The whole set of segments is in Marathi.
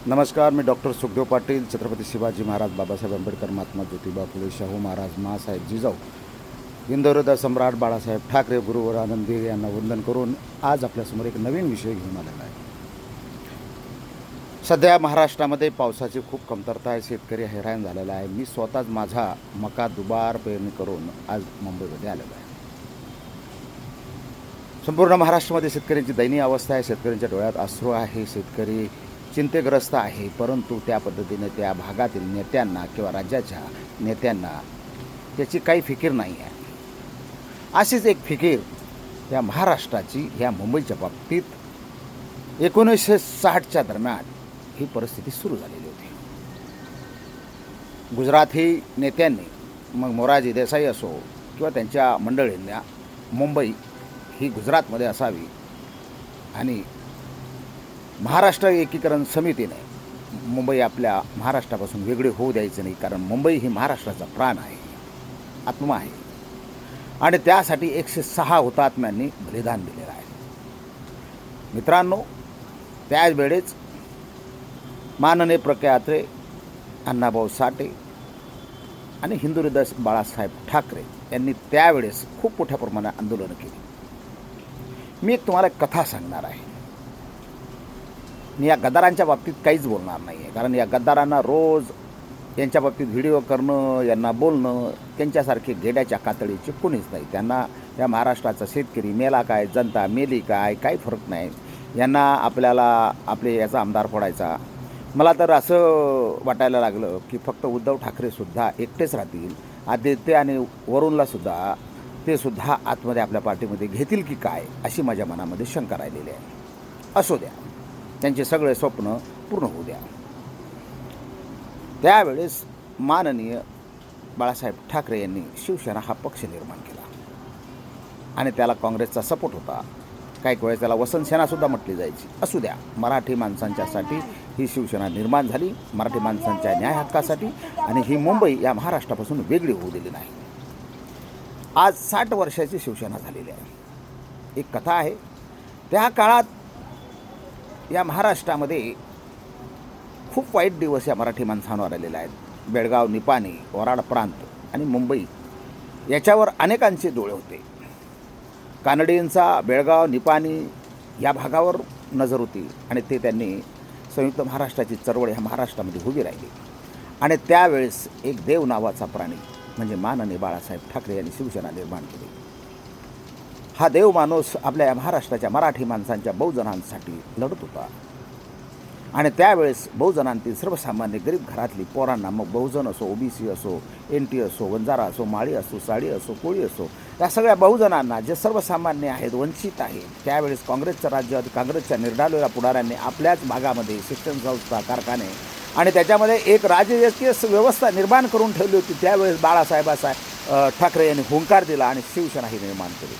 नमस्कार, मी डॉक्टर सुखदेव पाटील. छत्रपती शिवाजी महाराज, बाबासाहेब आंबेडकर, महात्मा ज्योतिबा फुले, शाहू महाराज, माँसाहेब जिजाऊ, हिंदुहृदय सम्राट बाळासाहेब ठाकरे, गुरुवर आनंदी यांना वंदन करून आज आपल्यासमोर एक नवीन विषय घेऊन आलेला आहे. सध्या महाराष्ट्रामध्ये पावसाची खूप कमतरता आहे. शेतकरी हैराण झालेला आहे. मी स्वतःच माझा मका दुबार पेरणी करून आज मुंबईमध्ये आलेलो आहे. संपूर्ण महाराष्ट्रामध्ये शेतकऱ्यांची दयनीय अवस्था आहे. शेतकऱ्यांच्या डोळ्यात अश्रू आहे. शेतकरी चिंतेग्रस्त आहे. परंतु त्या पद्धतीने त्या भागातील नेत्यांना किंवा राज्याच्या नेत्यांना त्याची काही फिकीर नाही आहे. अशीच एक फिकीर या महाराष्ट्राची ह्या मुंबईच्या बाबतीत 1960च्या दरम्यान ही परिस्थिती सुरू झालेली होती. गुजराती नेत्यांनी, मग मोरारजी देसाई असो किंवा त्यांच्या मंडळींना, मुंबई ही गुजरातमध्ये असावी आणि महाराष्ट्र एकीकरण समितीने मुंबई आपल्या महाराष्ट्रापासून वेगळी होऊ द्यायचं नाही, कारण मुंबई ही महाराष्ट्राचा प्राण आहे, आत्मा आहे. आणि त्यासाठी 106 हुतात्म्यांनी बलिदान दिलेलं आहे. मित्रांनो, त्यावेळेस माननीय प्रख्याते अण्णाभाऊ साठे आणि हिंदुहृदय बाळासाहेब ठाकरे यांनी त्यावेळेस खूप मोठ्या प्रमाणात आंदोलनं केली. मी एक तुम्हाला कथा सांगणार आहे. मी या गद्दारांच्या बाबतीत काहीच बोलणार नाही आहे, कारण या गद्दारांना रोज यांच्या बाबतीत व्हिडिओ करणं, यांना बोलणं, त्यांच्यासारखे गेड्याच्या कातडीचे कोणीच नाही. त्यांना या महाराष्ट्राचा शेतकरी मेला काय, जनता मेली काय, काही फरक नाही. यांना आपले याचा आमदार फोडायचा. मला तर असं वाटायला लागलं की फक्त उद्धव ठाकरेसुद्धा एकटेच राहतील, आदित्य आणि वरुणलासुद्धा ते सुद्धा आतमध्ये आपल्या पार्टीमध्ये घेतील की काय, अशी माझ्या मनामध्ये शंका राहिलेली आहे. असू द्या, त्यांचे सगळे स्वप्न पूर्ण होऊ द्या. त्यावेळेस माननीय बाळासाहेब ठाकरे यांनी शिवसेना हा पक्ष निर्माण केला आणि त्याला काँग्रेसचा सपोर्ट होता. काही वेळेस त्याला वसंतसेनासुद्धा म्हटली जायची. असू द्या, मराठी माणसांच्यासाठी ही शिवसेना निर्माण झाली, मराठी माणसांच्या न्याय हक्कासाठी, आणि ही मुंबई या महाराष्ट्रापासून वेगळी होऊ दिली नाही. आज 60 वर्षाची शिवसेना झालेली आहे. एक कथा आहे. त्या काळात या महाराष्ट्रामध्ये खूप वाईट दिवस या मराठी माणसांवर आलेले आहेत. बेळगाव, निपाणी, वराड प्रांत आणि मुंबई याच्यावर अनेकांचे डोळे होते. कानडींचा बेळगाव, निपाणी या भागावर नजर होती आणि ते त्यांनी संयुक्त महाराष्ट्राची चळवळ ह्या महाराष्ट्रामध्ये उभी राहिली. आणि त्यावेळेस एक देव नावाचा प्राणी म्हणजे माननीय बाळासाहेब ठाकरे यांनी शिवसेना निर्माण केली. हा देव माणूस आपल्या या महाराष्ट्राच्या मराठी माणसांच्या बहुजनांसाठी लढत होता. आणि त्यावेळेस बहुजनांतील सर्वसामान्य गरीब घरातली पोरांना, मग बहुजन असो, ओबीसी असो, NT असो, वंजारा असो, माळी असो, साडी असो, कोळी असो, या सगळ्या बहुजनांना जे सर्वसामान्य आहेत, वंचित आहेत, त्यावेळेस काँग्रेसचं राज्य, काँग्रेसच्या निर्डालेल्या पुढाऱ्यांनी आपल्याच भागामध्ये शिक्षण संस्था, कारखाने आणि त्याच्यामध्ये एक राजकीय व्यवस्था निर्माण करून ठेवली होती. त्यावेळेस बाळासाहेब ठाकरे यांनी हुंकार दिला आणि शिवसेना ही निर्माण केली.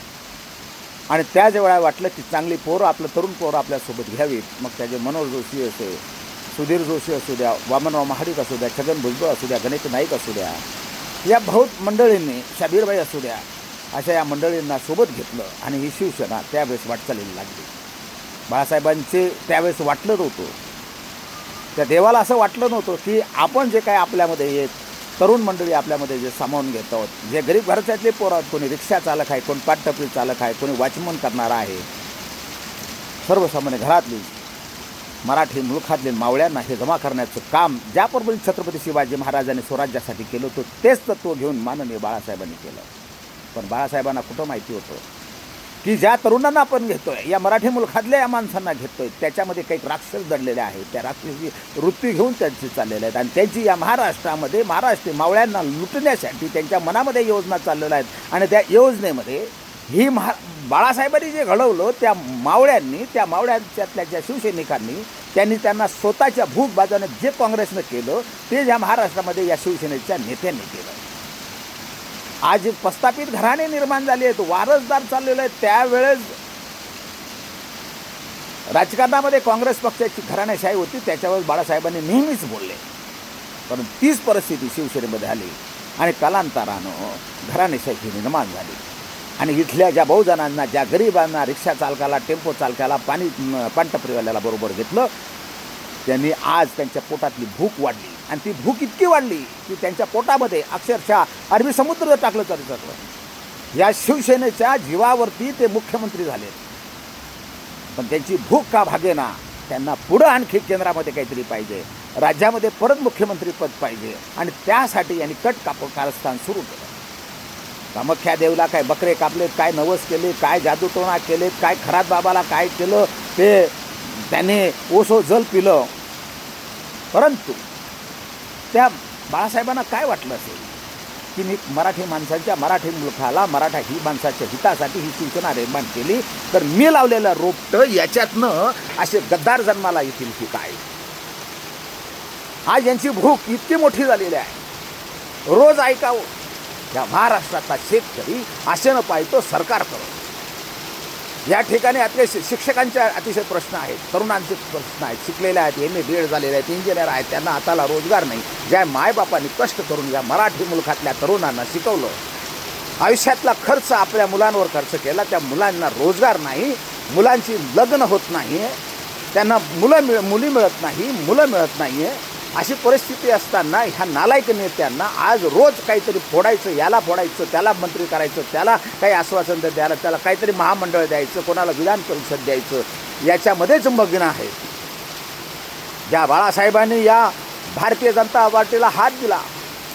आणि त्याच वेळा वाटलं की चांगली पोरं, आपलं तरुण पोरं आपल्यासोबत घ्यावीत. मग त्याचे मनोहर जोशी असो, सुधीर जोशी असू द्या, वामनराव महाडिक असू द्या, छगन भुजबळ असू द्या, गणेश नाईक असू द्या, या बहुत मंडळींनी, शाबीरबाई असू द्या, अशा या मंडळींना सोबत घेतलं आणि ही शिवसेना त्यावेळेस वाटचालीला लागली. बाळासाहेबांचे त्यावेळेस वाटलं नव्हतं, त्या देवाला असं वाटलं नव्हतं की आपण जे काय आपल्यामध्ये येत तरुण मंडळी आपल्यामध्ये जे सामावून घेत आहोत, जे गरीब घराच्यातले पोरं आहेत, कोणी रिक्षा चालक आहे, कोणी पाटटपरी चालक आहे, कोणी वॉचमन करणारा आहे, सर्वसामान्य घरातली मराठी मुलखातले मावळ्यांना हे जमा करण्याचं काम ज्या पद्धतीने छत्रपती शिवाजी महाराजांनी स्वराज्यासाठी केलं होतं, तेच तत्त्व घेऊन माननीय बाळासाहेबांनी केलं. पण बाळासाहेबांना कुठं माहिती होतं की ज्या तरुणांना आपण घेतोय, या मराठी मुलखातल्या या माणसांना घेतोय, त्याच्यामध्ये काही राक्षस दडलेले आहेत. त्या राक्षसी वृत्ती घेऊन त्यांचे चाललेले आहेत आणि त्यांची या महाराष्ट्रामध्ये महाराष्ट्रीय मावळ्यांना लुटण्यासाठी त्यांच्या मनामध्ये योजना चाललेल्या आहेत. आणि त्या योजनेमध्ये ही बाळासाहेबांनी जे घडवलं, त्या मावळ्यांनी, त्या मावळ्यांच्यातल्या ज्या शिवसैनिकांनी, त्यांना स्वतःच्या भूक बाजाने जे काँग्रेसनं केलं, ते ज्या महाराष्ट्रामध्ये या शिवसेनेच्या नेत्यांनी केलं. आज प्रस्थापित घराणे निर्माण झाले आहेत, वारसदार चाललेले आहेत. त्यावेळेस राजकारणामध्ये काँग्रेस पक्षाची घराणेशाही होती, त्याच्यावर बाळासाहेबांनी नेहमीच बोलले. पण तीच परिस्थिती शिवसेनेमध्ये आली आणि कालांतरानं घराणेशाही निर्माण झाली. आणि इथल्या ज्या बहुजनांना, ज्या गरिबांना, रिक्षा चालकाला, टेम्पो चालकाला, पाणीटपरीवाल्याला बरोबर घेतलं त्यांनी आज त्यांच्या पोटातली भूक वाढली आणि ती भूक इतकी वाढली की त्यांच्या पोटामध्ये अक्षरशः अरबी समुद्र टाकलं तरी चाललं. या शिवसेनेच्या जीवावरती ते मुख्यमंत्री झाले, पण त्यांची भूक का भागेना. त्यांना पुढं आणखी केंद्रामध्ये काहीतरी पाहिजे, राज्यामध्ये परत मुख्यमंत्रीपद पाहिजे आणि त्यासाठी यांनी कारस्थान सुरू केलं. कामाख्या देवला काय बकरे कापलेत, काय नवस केले, काय जादूटोणा केलेत, काय खरात बाबाला काय केलं, ते त्याने ओसो जल पिलं. परंतु त्या बाळासाहेबांना काय वाटलं असेल की मी मराठी माणसांच्या, मराठी मुलखाला, मराठा ही माणसाच्या हितासाठी ही शिवसेना निर्माण केली, तर मी लावलेलं रोपटं याच्यातनं असे गद्दार जन्माला येतील की काय. आज यांची भूक इतकी मोठी झालेली आहे. रोज ऐकावं, या महाराष्ट्रातला शेतकरी आशेनं पाहतो सरकारकडं. या ठिकाणी अतिशय शिक्षकांच्या अतिशय प्रश्न आहेत, तरुणांचे प्रश्न आहेत, शिकलेले आहेत, MA BEd झालेले आहेत, इंजिनियर आहेत, त्यांना हाताला रोजगार नाही. ज्या मायबापांनी कष्ट करून या मराठी मुलखातल्या तरुणांना शिकवलं, आयुष्यातला खर्च आपल्या मुलांवर खर्च केला, त्या मुलांना रोजगार नाही, मुलांची लग्न होत नाही, त्यांना मुली मिळत नाही, मुलं मिळत नाही आहे. अशी परिस्थिती असताना ह्या नालायक नेत्यांना आज रोज काहीतरी फोडायचं, याला फोडायचं, त्याला मंत्री करायचं, त्याला काही आश्वासन द्यायला, त्याला काहीतरी महामंडळ द्यायचं, कोणाला विधान परिषद द्यायचं, याच्यामध्येच मग्न आहे. ज्या बाळासाहेबांनी या भारतीय जनता पार्टीला हात दिला,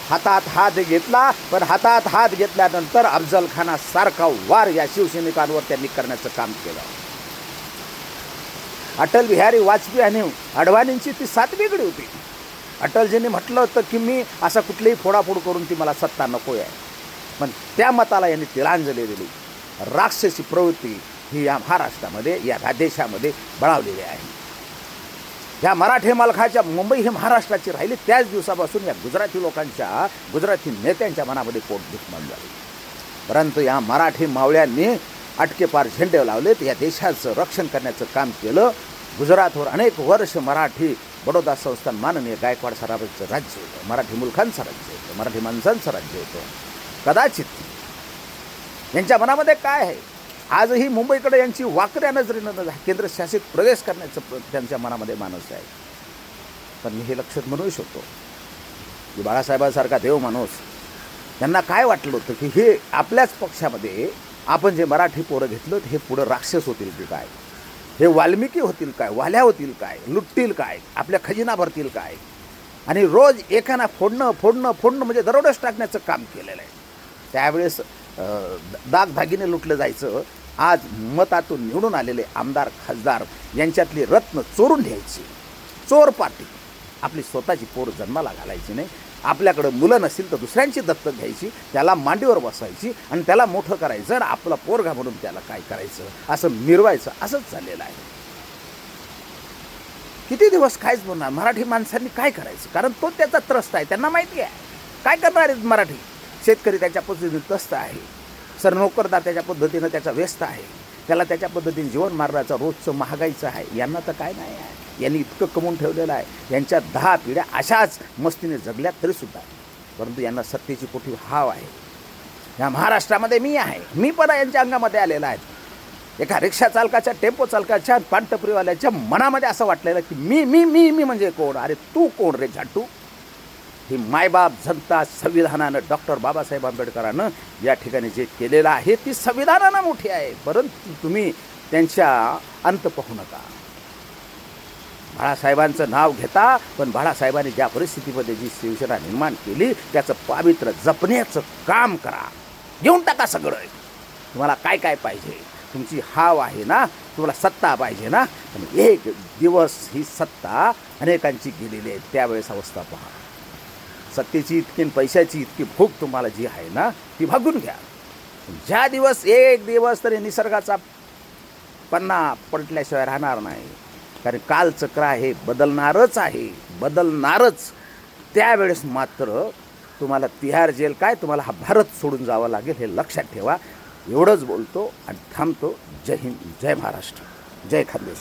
हातात हात घेतला, पण हातात हात घेतल्यानंतर अफजल खानासारखा वार या शिवसैनिकांवर त्यांनी करण्याचं काम केलं. अटल बिहारी वाजपेयी आणि अडवाणींची ती साथ वेगळी होती. अटलजींनी म्हटलं होतं की मी असा कुठलीही फोडाफोड करून ती मला सत्ता नको आहे, पण त्या मताला यांनी तिलांजली दिली. राक्षसी प्रवृत्ती ही या महाराष्ट्रामध्ये, या देशामध्ये बळावलेली आहे. या मराठी मालकाच्या मुंबई ही महाराष्ट्राची राहिली त्याच दिवसापासून या गुजराती लोकांच्या, गुजराती नेत्यांच्या मनामध्ये पोटदुख झाली. परंतु या मराठी मावळ्यांनी अटकेपार झेंडे लावलेत, या देशाचं रक्षण करण्याचं काम केलं. गुजरातवर अनेक वर्ष मराठी बडोदा संस्थान माननीय गायकवाड सराफांचं राज्य होतं, मराठी मुलखांचं राज्य होतं, मराठी माणसांचं राज्य होतं. कदाचित यांच्या मनामध्ये काय आहे, आजही मुंबईकडे यांची वाकड्या नजरेनं केंद्रशासित प्रदेश करण्याचं त्यांच्या मनामध्ये मानस आहे. पण मी हे लक्षात म्हणू शकतो की बाळासाहेबांसारखा देव माणूस, त्यांना काय वाटलं होतं की हे आपल्याच पक्षामध्ये आपण जे मराठी पोरं घेतलं हे पुढं राक्षस होतील की काय, हे वाल्मिकी होतील काय, वाल्या होतील काय, लुटतील काय, आपल्या खजिना भरतील काय. आणि रोज एकाना फोडणं म्हणजे दरोडेच टाकण्याचं काम केलेलं आहे. त्यावेळेस दागदागिने लुटलं जायचं. आज मतातून निवडून आलेले आमदार खासदार यांच्यातली रत्न चोरून घ्यायची. चोर पार्टी. आपली स्वतःची पोर जन्माला घालायची नाही, आपल्याकडं मुलं नसतील तर दुसऱ्यांची दत्तक घ्यायची, त्याला मांडीवर बसायची आणि त्याला मोठं करायचं आणि आपला पोरगा म्हणून त्याला काय करायचं असं मिरवायचं, असंच झालेलं आहे. किती दिवस कायच बोलणार. मराठी माणसांनी काय करायचं, कारण तो त्याचा त्रस्त आहे, त्यांना माहिती आहे काय करणार आहेत. मराठी शेतकरी त्याच्या पद्धतीने त्रस्त आहे, सरनोकरदार त्याच्या पद्धतीनं त्याचा व्यस्त आहे, त्याला त्याच्या पद्धतीने जीवन मारण्याचा रोजचं महागाईचं आहे. यांना तर काय नाही आहे, यांनी इतकं कमवून ठेवलेलं आहे, यांच्या 10 पिढ्या अशाच मस्तीने जगल्या तरीसुद्धा. परंतु यांना सत्तेची पोटी हाव आहे. या महाराष्ट्रामध्ये मी आहे, मी पण यांच्या अंगामध्ये आलेला आहे. एका रिक्षा चालकाच्या, टेम्पो चालकाच्या, पानटपरीवाल्याच्या मनामध्ये असं वाटलेलं की मी मी मी मी म्हणजे कोण. अरे तू कोण रे झाटू. ही मायबाप जनता संविधानानं, डॉक्टर बाबासाहेब आंबेडकरांनं या ठिकाणी जे केलेलं आहे ती संविधानानं मोठी आहे. परंतु तुम्ही त्यांच्या अंत पाहू नका. बाळासाहेबांचं नाव घेता, पण बाळासाहेबांनी ज्या परिस्थितीमध्ये जी शिवसेना निर्माण केली त्याचं पावित्र्य जपण्याचं काम करा. घेऊन टाका सगळं. तुम्हाला काय काय पाहिजे, तुमची हाव आहे ना, तुम्हाला सत्ता पाहिजे ना, पण एक दिवस ही सत्ता अनेकांची गेलेली आहे. त्यावेळेस अवस्था पहा. सत्तेची इतकी, पैशाची इतकी भूक तुम्हाला जी आहे ना ती भागून घ्या. ज्या दिवस एक दिवस तरी निसर्गाचा पन्ना पलटल्याशिवाय राहणार नाही. कारण कालचक्र आहे, बदलणारच आहे, बदलणारच. त्यावेळेस मात्र तुम्हाला तिहार जेल काय, तुम्हाला हा भारत सोडून जावं लागेल, हे लक्षात ठेवा. एवढंच बोलतो आणि थांबतो. जय हिंद, जय महाराष्ट्र, जय खानदेश.